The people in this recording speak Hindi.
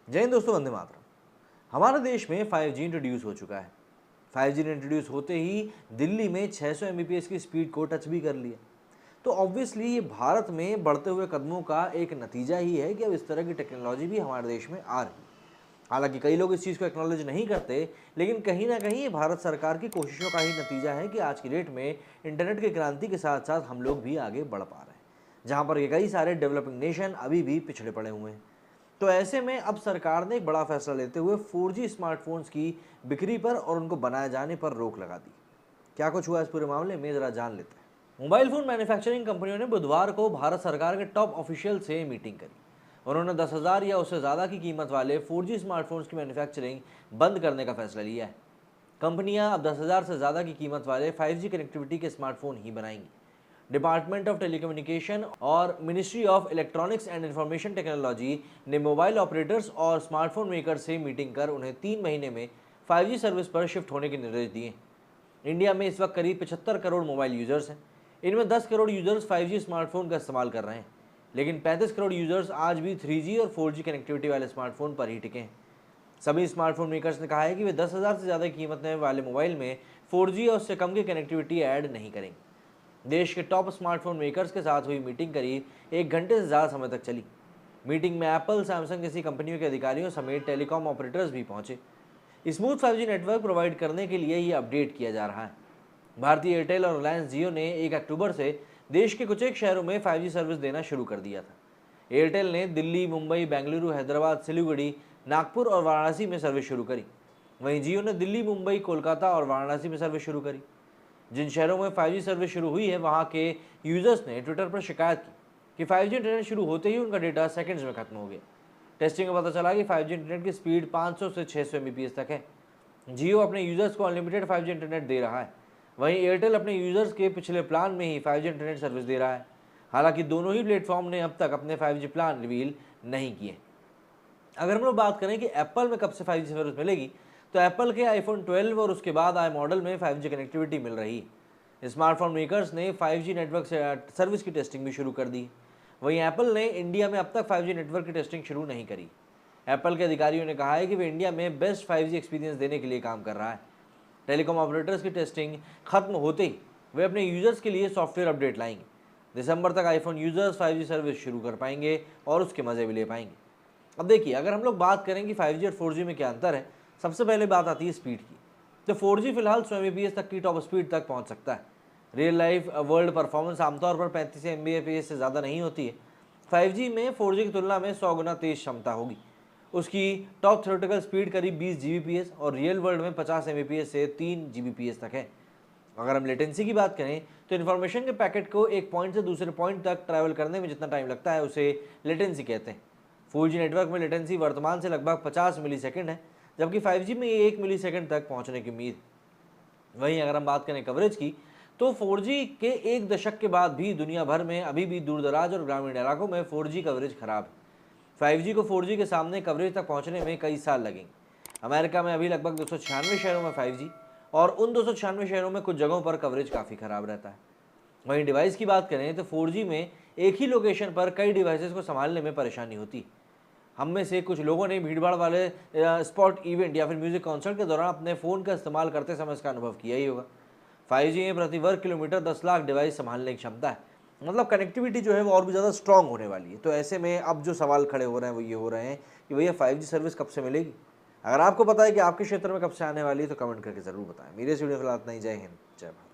जय हिंद दोस्तों, वंदे मातरम। हमारे देश में 5G इंट्रोड्यूस हो चुका है। 5G ने इंट्रोड्यूस होते ही दिल्ली में 600 Mbps की स्पीड को टच भी कर लिया। तो ऑब्वियसली ये भारत में बढ़ते हुए कदमों का एक नतीजा ही है कि अब इस तरह की टेक्नोलॉजी भी हमारे देश में आ रही है। हालांकि कई लोग इस चीज़ को एक्नॉलेज नहीं करते, लेकिन कहीं ना कहीं ये भारत सरकार की कोशिशों का ही नतीजा है कि आज की डेट में इंटरनेट की क्रांति के साथ साथ हम लोग भी आगे बढ़ पा रहे हैं, जहाँ पर ये कई सारे डेवलपिंग नेशन अभी भी पिछड़े पड़े हुए हैं। तो ऐसे में अब सरकार ने एक बड़ा फैसला लेते हुए 4G स्मार्टफोन्स की बिक्री पर और उनको बनाए जाने पर रोक लगा दी। क्या कुछ हुआ इस पूरे मामले में, जरा जान लेते हैं। मोबाइल फोन मैन्युफैक्चरिंग कंपनियों ने बुधवार को भारत सरकार के टॉप ऑफिशियल से मीटिंग करी। उन्होंने 10,000 या उससे ज़्यादा की कीमत वाले 4G स्मार्टफोन्स की मैन्युफैक्चरिंग बंद करने का फैसला लिया है। कंपनियां अब 10,000 से ज़्यादा की कीमत वाले 5G कनेक्टिविटी के स्मार्टफोन ही बनाएंगी। डिपार्टमेंट ऑफ टेलीकम्युनिकेशन और ministry of electronics and information technology ने मोबाइल ऑपरेटर्स और स्मार्टफोन मेकर से मीटिंग कर उन्हें 3 महीने में 5G सर्विस पर शिफ्ट होने के निर्देश दिए। इंडिया में इस वक्त करीब 75 करोड़ मोबाइल यूजर्स हैं। इनमें 10 करोड़ यूजर्स 5G स्मार्टफोन का इस्तेमाल कर रहे हैं, लेकिन 35 करोड़ यूजर्स आज भी 3G और 4G कनेक्टिविटी वाले स्मार्टफोन पर ही टिके हैं। सभी स्मार्टफोन मेकर्स ने कहा है कि वे 10,000 से ज़्यादा कीमत वाले मोबाइल में 4G और उससे कम की कनेक्टिविटी ऐड नहीं करेंगे। देश के टॉप स्मार्टफोन मेकर्स के साथ हुई मीटिंग करीब 1 घंटे से ज़्यादा समय तक चली। मीटिंग में एप्पल, सैमसंग जैसी कंपनियों के अधिकारियों समेत टेलीकॉम ऑपरेटर्स भी पहुंचे। स्मूथ 5G नेटवर्क प्रोवाइड करने के लिए ये अपडेट किया जा रहा है। भारतीय एयरटेल और रिलायंस जियो ने 1 अक्टूबर से देश के कुछ एक शहरों में 5G सर्विस देना शुरू कर दिया था। एयरटेल ने दिल्ली, मुंबई, बेंगलुरु, हैदराबाद, सिलीगुड़ी, नागपुर और वाराणसी में सर्विस शुरू करी। वहीं जियो ने दिल्ली, मुंबई, कोलकाता और वाराणसी में सर्विस शुरू करी। जिन शहरों में 5G सर्विस शुरू हुई है, वहां के यूजर्स ने ट्विटर पर शिकायत की कि 5G इंटरनेट शुरू होते ही उनका डेटा सेकंड्स में खत्म हो गया। टेस्टिंग में पता चला कि 5G इंटरनेट की स्पीड 500 से 600 Mbps तक है। जियो अपने यूजर्स को अनलिमिटेड 5G इंटरनेट दे रहा है। वहीं एयरटेल अपने यूजर्स के पिछले प्लान में ही 5G इंटरनेट सर्विस दे रहा है। हालांकि दोनों ही प्लेटफॉर्म ने अब तक अपने 5G प्लान रिवील नहीं किए। अगर हम लोग बात करें कि एप्पल में कब से 5G सर्विस मिलेगी, तो एप्पल के आईफोन 12 और उसके बाद आए मॉडल में 5G कनेक्टिविटी मिल रही है। स्मार्टफोन मेकर्स ने 5G नेटवर्क सर्विस की टेस्टिंग भी शुरू कर दी। वहीं एप्पल ने इंडिया में अब तक 5G नेटवर्क की टेस्टिंग शुरू नहीं करी। एप्पल के अधिकारियों ने कहा है कि वे इंडिया में बेस्ट 5G एक्सपीरियंस देने के लिए काम कर रहा है। टेलीकॉम ऑपरेटर्स की टेस्टिंग खत्म होते ही वे अपने यूजर्स के लिए सॉफ्टवेयर अपडेट लाएंगे। दिसंबर तक आईफोन यूजर्स 5G सर्विस शुरू कर पाएंगे और उसके मजे भी ले पाएंगे। अब देखिए, अगर हम लोग बात करें कि 5G और 4G में क्या अंतर है, सबसे पहले बात आती है स्पीड की। तो 4G फिलहाल 100 Mbps तक की टॉप स्पीड तक पहुंच सकता है। रियल लाइफ वर्ल्ड परफॉर्मेंस आमतौर पर 35 Mbps से ज़्यादा नहीं होती है। 5G में 4G की तुलना में 100 गुना तेज क्षमता होगी। उसकी टॉप थ्योरेटिकल स्पीड करीब 20 Gbps और रियल वर्ल्ड में 50 Mbps से 3 Gbps तक है। अगर हम लेटेंसी की बात करें, तो इन्फॉर्मेशन के पैकेट को एक पॉइंट से दूसरे पॉइंट तक ट्रैवल करने में जितना टाइम लगता है, उसे लेटेंसी कहते हैं। 4G नेटवर्क में लेटेंसी वर्तमान से लगभग 50 मिलीसेकंड है, जबकि 5G में ये 1 मिलीसेकंड तक पहुंचने की उम्मीद। वहीं अगर हम बात करें कवरेज की, तो 4G के 1 दशक के बाद भी दुनिया भर में अभी भी दूरदराज और ग्रामीण इलाकों में 4G कवरेज खराब है। 5G को 4G के सामने कवरेज तक पहुंचने में कई साल लगेंगे। अमेरिका में अभी लगभग 296 शहरों में 5G और उन 296 शहरों में कुछ जगहों पर कवरेज काफ़ी ख़राब रहता है। वहीं डिवाइस की बात करें तो 4G में एक ही लोकेशन पर कई डिवाइसेस को संभालने में परेशानी होती है। हम में से कुछ लोगों ने भीड़भाड़ वाले स्पॉट इवेंट या फिर म्यूजिक कॉन्सर्ट के दौरान अपने फ़ोन का इस्तेमाल करते समय इसका अनुभव किया ही होगा। 5G में प्रति वर्ग किलोमीटर 10 लाख डिवाइस संभालने की क्षमता है। मतलब कनेक्टिविटी जो है वो और भी ज़्यादा स्ट्रॉन्ग होने वाली है। तो ऐसे में अब जो सवाल खड़े हो रहे हैं वो ये हो रहे हैं कि भैया 5G सर्विस कब से मिलेगी। अगर आपको पता है कि आपके क्षेत्र में कब से आने वाली है, तो कमेंट करके ज़रूर बताएं। मेरे इस वीडियो फिलहाल इतना ही। जय हिंद, जय भारत।